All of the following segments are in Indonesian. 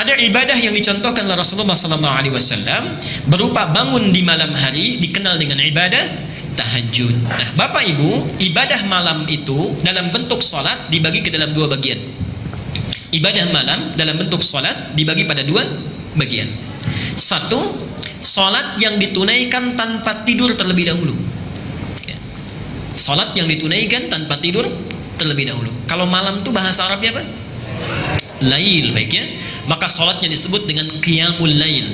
ada ibadah yang dicontohkan oleh Rasulullah SAW berupa bangun di malam hari, dikenal dengan ibadah tahajud. Nah, Bapak Ibu, ibadah malam itu dalam bentuk salat dibagi ke dalam dua bagian. Ibadah malam dalam bentuk salat dibagi pada dua bagian. Satu, salat yang ditunaikan tanpa tidur terlebih dahulu. Salat yang ditunaikan tanpa tidur terlebih dahulu. Kalau malam itu bahasa Arabnya apa? Lail, baiknya. Maka salatnya disebut dengan qiyamul lail.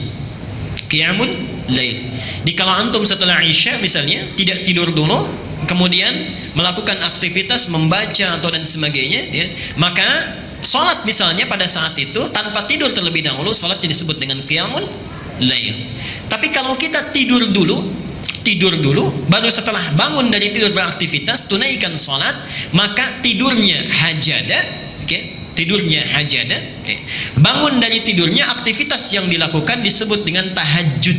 Qiyamul lail. Di kala antum setelah Isya misalnya tidak tidur dulu, kemudian melakukan aktivitas membaca atau dan sebagainya, ya, maka salat misalnya pada saat itu tanpa tidur terlebih dahulu, salatnya disebut dengan qiyamul lail. Tapi kalau kita tidur dulu, baru setelah bangun dari tidur beraktivitas tunaikan salat, maka tidurnya hajada, okay? Tidurnya hajada, okay? Bangun dari tidurnya, aktivitas yang dilakukan disebut dengan tahajud,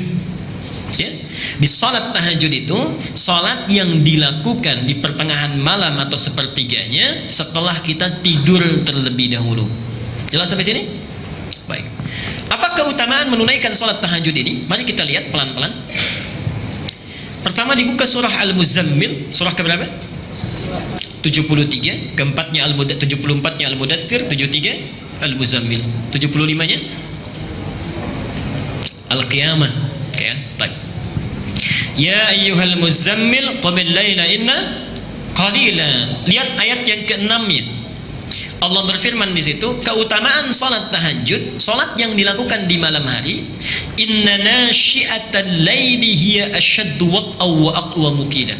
ya? Di salat tahajud itu salat yang dilakukan di pertengahan malam atau sepertiganya setelah kita tidur terlebih dahulu. Jelas sampai sini? Baik. Apa keutamaan menunaikan salat tahajud ini? Mari kita lihat pelan-pelan. Pertama dibuka surah Al-Muzammil, surah keberapa? 73, keempatnya 74-nya Al-Mudaththir, 73 Al-Muzammil, 75-nya Al-Qiyamah. Oke, baik. Ya ayyuhal muzammil qumil laila inna qalila. Lihat ayat yang ke-6-nya. Allah berfirman di situ, keutamaan salat tahajud, salat yang dilakukan di malam hari. Inna nasyi'atal laili hiya ashaddu wat'aw wa aqwamu qila.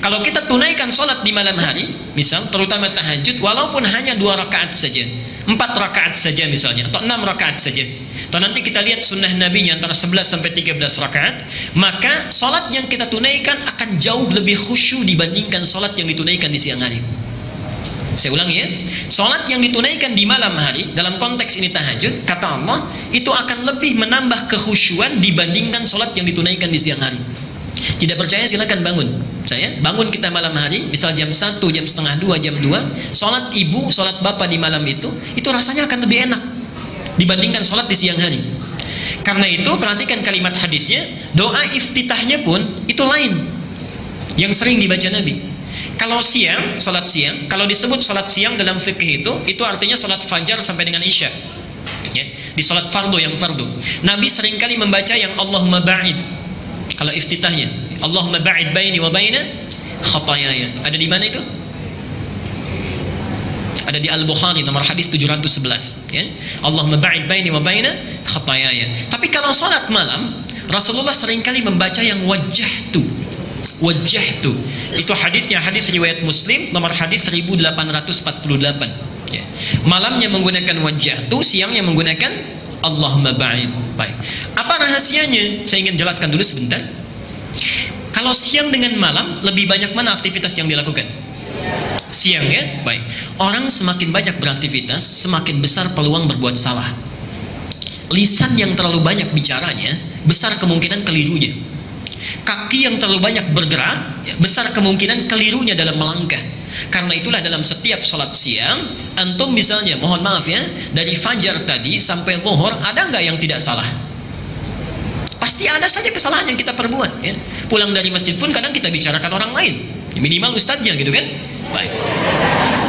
Kalau kita tunaikan salat di malam hari, misal terutama tahajud, walaupun hanya 2 rakaat saja, 4 rakaat saja misalnya, atau 6 rakaat saja, atau nanti kita lihat sunnah Nabi antara 11 sampai 13 rakaat, maka salat yang kita tunaikan akan jauh lebih khusyuk dibandingkan salat yang ditunaikan di siang hari. Saya ulangi ya, salat yang ditunaikan di malam hari dalam konteks ini tahajud, kata Allah, itu akan lebih menambah kekhusyuan dibandingkan salat yang ditunaikan di siang hari. Tidak percaya silakan bangun. Saya bangun kita malam hari, misal jam 1, jam setengah 2, jam 2, salat ibu, salat bapak di malam itu rasanya akan lebih enak dibandingkan salat di siang hari. Karena itu perhatikan kalimat hadisnya, doa iftitahnya pun itu lain yang sering dibaca Nabi. Kalau siang, salat siang, kalau disebut salat siang dalam fikih itu artinya salat fajar sampai dengan isya. Ya, di salat fardu yang fardu. Nabi seringkali membaca yang Allahumma ba'id. Kalau iftitahnya, Allahumma ba'id baini wa baina khatayaya. Ada di mana itu? Ada di Al-Bukhari nomor hadis 711, ya. Allahumma ba'id baini wa baina khatayaya. Tapi kalau salat malam, Rasulullah seringkali membaca yang wajjahtu. Itu hadisnya hadis riwayat Muslim nomor hadis 1848, ya. Malamnya menggunakan wajjahtu, siangnya menggunakan Allahumma ba'id. Baik. Apa rahasianya? Saya ingin jelaskan dulu sebentar. Kalau siang dengan malam, lebih banyak mana aktivitas yang dilakukan? Siang, ya? Baik. Orang semakin banyak beraktivitas, semakin besar peluang berbuat salah. Lisan yang terlalu banyak bicaranya, besar kemungkinan kelirunya. Kaki yang terlalu banyak bergerak, besar kemungkinan kelirunya dalam melangkah. Karena itulah dalam setiap sholat siang, antum misalnya, mohon maaf ya, dari fajar tadi sampai zuhur, ada nggak yang tidak salah? Pasti ada saja kesalahan yang kita perbuat, ya. Pulang dari masjid pun kadang kita bicarakan orang lain, minimal ustadznya gitu kan. Baik.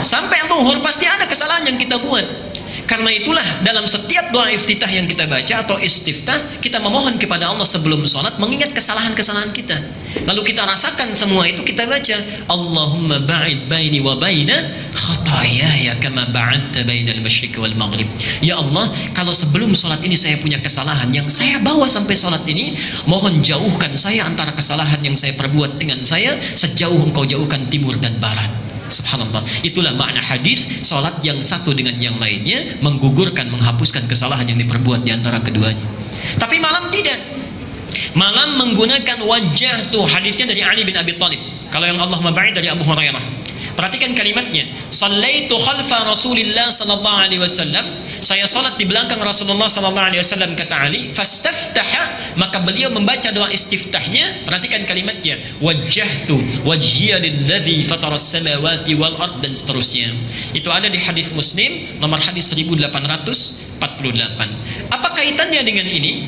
Sampai zuhur pasti ada kesalahan yang kita buat. Karena itulah dalam setiap doa iftitah yang kita baca atau istiftah, kita memohon kepada Allah sebelum sholat mengingat kesalahan-kesalahan kita. Lalu kita rasakan semua itu, kita baca Allahumma ba'id baini wa baina khatayaya kama ba'adta bainal masyriq wal maghrib. Ya Allah, kalau sebelum sholat ini saya punya kesalahan yang saya bawa sampai sholat ini, mohon jauhkan saya antara kesalahan yang saya perbuat dengan saya sejauh engkau jauhkan timur dan barat. Subhanallah. Itulah makna hadis, salat yang satu dengan yang lainnya menggugurkan, menghapuskan kesalahan yang diperbuat di antara keduanya. Tapi malam tidak. Malam menggunakan wajah tuh, hadisnya dari Ali bin Abi Thalib. Kalau yang Allahumma ba'id dari Abu Hurairah. Perhatikan kalimatnya. Sallaitu khalfa Rasulillah sallallahu alaihi wasallam. Saya salat di belakang Rasulullah sallallahu alaihi wasallam, kata Ali. Fastaftaha, maka beliau membaca doa istiftahnya. Perhatikan kalimatnya. Wajjahtu wajhiya lilladzi fataras samawati wal ard, dan seterusnya. Itu ada di hadis Muslim nomor hadis 1800 Apa kaitannya dengan ini?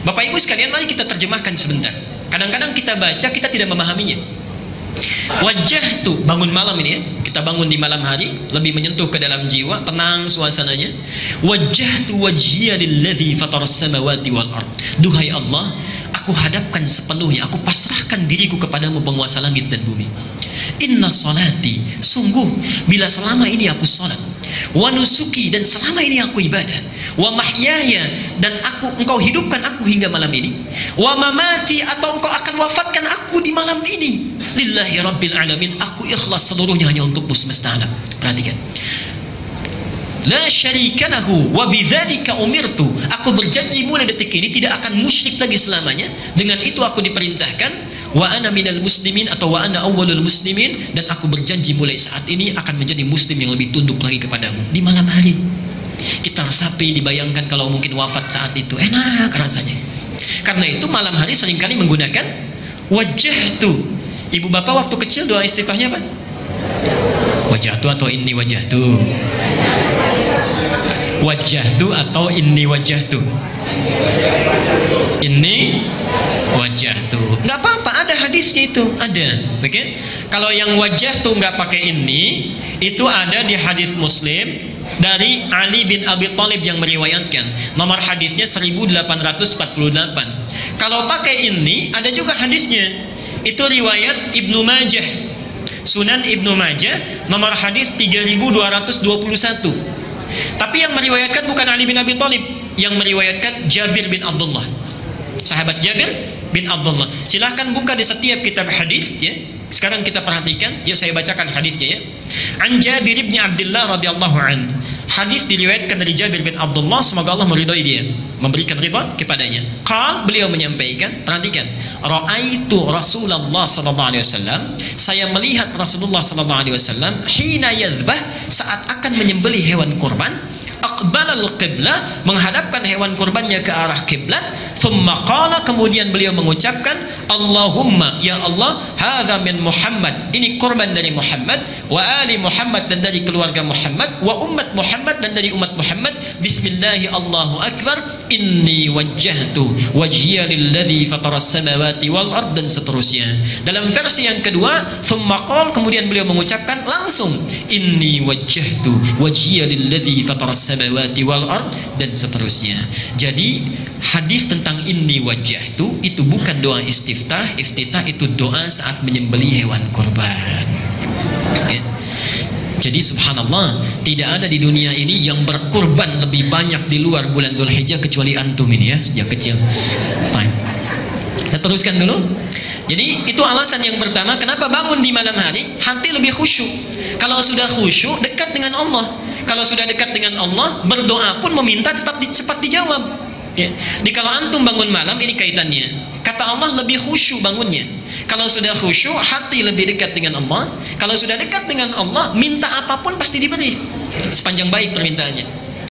Bapak Ibu sekalian, mari kita terjemahkan sebentar. Kadang-kadang kita baca, kita tidak memahaminya. Wajah tuh bangun malam ini ya, kita bangun di malam hari, lebih menyentuh ke dalam jiwa, tenang suasananya. Wajah tu wajhiya lilladzi fataras samawati wal ard. Duhai Allah, aku hadapkan sepenuhnya, aku pasrahkan diriku kepadamu penguasa langit dan bumi. Inna salati, sungguh bila selama ini aku salat, wa nusuki, dan selama ini aku ibadah, wa mahyaya, dan engkau hidupkan aku hingga malam ini, wa mamati, atau engkau akan wafatkan aku di malam ini, lillahi rabbil alamin, aku ikhlas seluruhnya hanya untukmu semesta alam. Perhatikan, la syarika lahu wa bidzalika umirtu, aku berjanji mulai detik ini tidak akan musyrik lagi selamanya, dengan itu aku diperintahkan. Wa ana minal muslimin, atau wa ana awwalul muslimin, dan aku berjanji mulai saat ini akan menjadi muslim yang lebih tunduk lagi kepadamu. Di malam hari kita resapi, dibayangkan kalau mungkin wafat saat itu, enak rasanya. Karena itu malam hari seringkali menggunakan wajah tu. Ibu bapak waktu kecil doa istiftahnya apa? Wajah tu atau inni wajah tu? Wajah tu atau inni wajah tu? Ini wajah tuh, nggak apa-apa, ada hadisnya itu, ada. Oke, kalau yang wajah tuh nggak pakai ini, itu ada di hadis Muslim dari Ali bin Abi Thalib yang meriwayatkan, nomor hadisnya 1848. Kalau pakai ini, ada juga hadisnya, itu riwayat Ibnu Majah, Sunan Ibnu Majah, nomor hadis 3221. Tapi yang meriwayatkan bukan Ali bin Abi Thalib, yang meriwayatkan Jabir bin Abdullah, sahabat Jabir bin Abdullah. Silahkan buka di setiap kitab hadis ya. Sekarang kita perhatikan, yuk saya bacakan hadisnya ya. An Jabir bin Abdullah radhiyallahu an. Hadis diriwayatkan dari Jabir bin Abdullah, semoga Allah meridhai dia, memberikan ridha kepadanya. Qal, beliau menyampaikan, perhatikan, raaitu Rasulullah sallallahu alaihi wasallam, saya melihat Rasulullah sallallahu alaihi wasallam hina yadhbah, saat akan menyembelih hewan kurban, aqbalal qiblah, menghadapkan hewan kurbannya ke arah kiblat, thumma qala, kemudian beliau mengucapkan, Allahumma, ya Allah, hadza min Muhammad, ini kurban dari Muhammad, wa ali Muhammad, dan dari keluarga Muhammad, wa ummat Muhammad, dan dari umat Muhammad, bismillahi Allahu akbar, inni wajjahtu wajhiya lilladzi fataras samawati wal ard, dan seterusnya. Dalam versi yang kedua, thumma qala, kemudian beliau mengucapkan langsung, inni wajjahtu wajhiya lilladzi fataras samawati wal ard, dan seterusnya. Jadi hadis tentang inni wajjahtu itu bukan doa istiftah. Iftitah itu doa saat menyembelih hewan kurban ya. Jadi subhanallah, tidak ada di dunia ini yang berkurban lebih banyak di luar bulan Dzulhijjah kecuali antum ini ya, sejak kecil. Baik, kita teruskan dulu. Jadi itu alasan yang pertama kenapa bangun di malam hari, hati lebih khusyuk. Kalau sudah khusyuk, dekat dengan Allah. Kalau sudah dekat dengan Allah, berdoa pun meminta cepat dijawab ya. Di kalau antum bangun malam, ini kaitannya, kata Allah lebih khusyuk bangunnya. Kalau sudah khusyuk, hati lebih dekat dengan Allah. Kalau sudah dekat dengan Allah, minta apapun pasti diberi, sepanjang baik permintaannya.